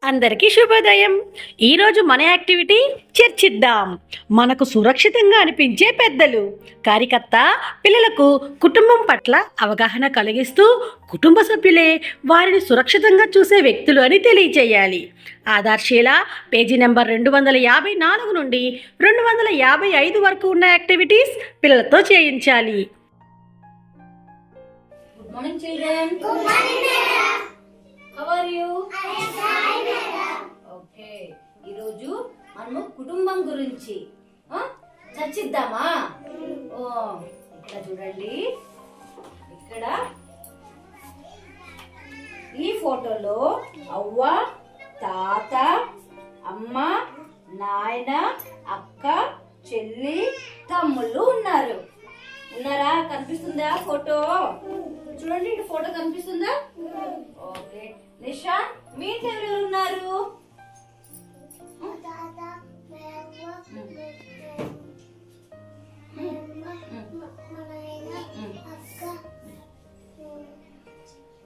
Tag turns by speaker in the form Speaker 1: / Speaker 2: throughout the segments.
Speaker 1: అందరికీ శుభోదయం. ఈరోజు మన యాక్టివిటీ చర్చిద్దాం. మనకు సురక్షితంగా అనిపించే పెద్దలు. కార్యకర్త పిల్లలకు కుటుంబం పట్ల అవగాహన కలిగిస్తూ కుటుంబ సభ్యులే వారిని సురక్షితంగా చూసే వ్యక్తులు అని తెలియచేయాలి. ఆధార్శీల పేజీ నెంబర్ 254 నుండి 255 వరకు ఉన్న యాక్టివిటీస్ పిల్లలతో చేయించాలి.
Speaker 2: Good morning children. Good morning madam. How are you? I am fine madam. Okay, ఈ రోజు మనము కుటుంబం గురించి చర్చిద్దామా? ఇక్కడ చూడండి, ఇక్కడ ఈ ఫోటోలో అవ్వ, తాత, అమ్మ, నాయన, అక్క, చెల్లి, తమ్ముళ్ళు ఉన్నారు. ఉన్నారా? కనిపిస్తుందా ఫోటో? చూడండి, ఈ ఫోటో కనిపిస్తుందా? ఓకే, నిషా మీ ఇంట్లో ఎవరు ఉన్నారు?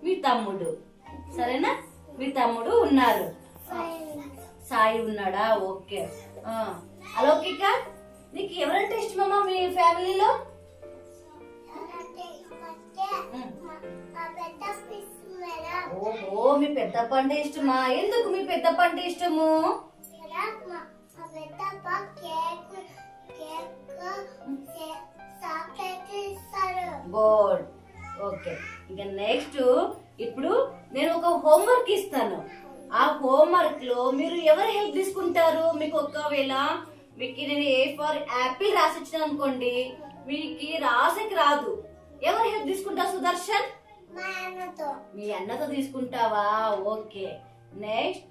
Speaker 2: మీ తమ్ముడు, సరేనా? మీ తమ్ముడు ఉన్నారు. సాయి ఉన్నాడా? ఓకే. అలౌకిక, నీకు ఎవరంటే ఇష్టమమ్మా మీ ఫ్యామిలీలో? ఓహో, మీ పెద్దప్ప అంటే ఇష్టమా? ఎందుకు మీ పెద్దప్ప అంటే ఇష్టము? గుడ్. ఓకే, ఇంకా నెక్స్ట్ ఇప్పుడు నేను ఒక హోంవర్క్ ఇస్తాను. ఆ హోంవర్క్ లో మీరు ఎవరు హెల్ప్ తీసుకుంటారు? మీకు ఒకవేళ మీకు నేను ఏ ఫర్ యాపిల్ రాసి ఇచ్చిన అనుకోండి, మీకు రాసకి రాదు, ఎవరు హెల్ప్ తీసుకుంటారు? సుదర్శన్, మీ అన్నతో తీసుకుంటావా? ఓకే. నెక్స్ట్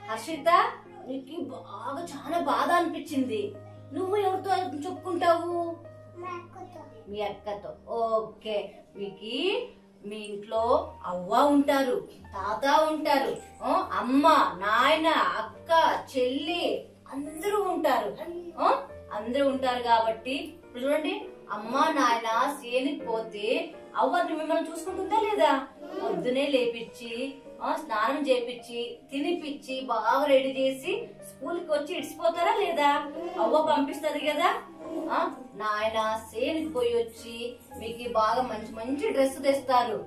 Speaker 2: హర్షిత, నీకు బాగా చాలా బాధ అనిపించింది, నువ్వు ఎవరితో చెప్పుకుంటావు? మీ అక్కతో. ఓకే, మీకు మీ ఇంట్లో అవ్వ ఉంటారు, తాత ఉంటారు, అమ్మ, నాయన, అక్క, చెల్లి అందరూ ఉంటారు. అందరూ ఉంటారు కాబట్టి చూడండి, అమ్మ నాయన సేనికి పోతే అవ్వని మిమ్మల్ని చూసుకుంటుందా లేదా? పొద్దునే లేపించి స్నానం చేపించి తినిపించి బాగా రెడీ చేసి స్కూల్కి వచ్చి ఇడిచిపోతారా లేదా? అవ్వ పంపిస్తుంది కదా. నాయన సేనికి పోయి వచ్చి మీకు బాగా మంచి మంచి డ్రెస్ తెస్తారు,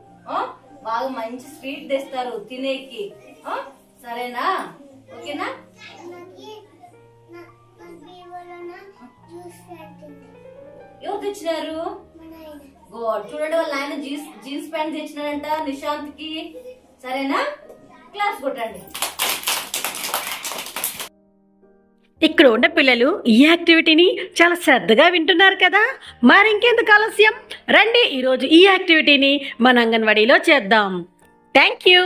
Speaker 2: బాగా మంచి స్వీట్ తెస్తారు తినేకి. సరేనా? ఓకేనా? ఎవరు తెచ్చినారు? గోడ్. చూడండి, వాళ్ళ ఆయన జీన్స్ ప్యాంట్ తెచ్చినాడంట నిశాంత్ కి. సరేనా? క్లాస్ కొట్టండి.
Speaker 1: ఇక్కడ ఉన్న పిల్లలు ఈ యాక్టివిటీని చాలా శ్రద్ధగా వింటున్నారు కదా. మరింకెందుకు ఆలస్యం, రండి ఈరోజు ఈ యాక్టివిటీని మన అంగన్వాడీలో చేద్దాం. Thank you.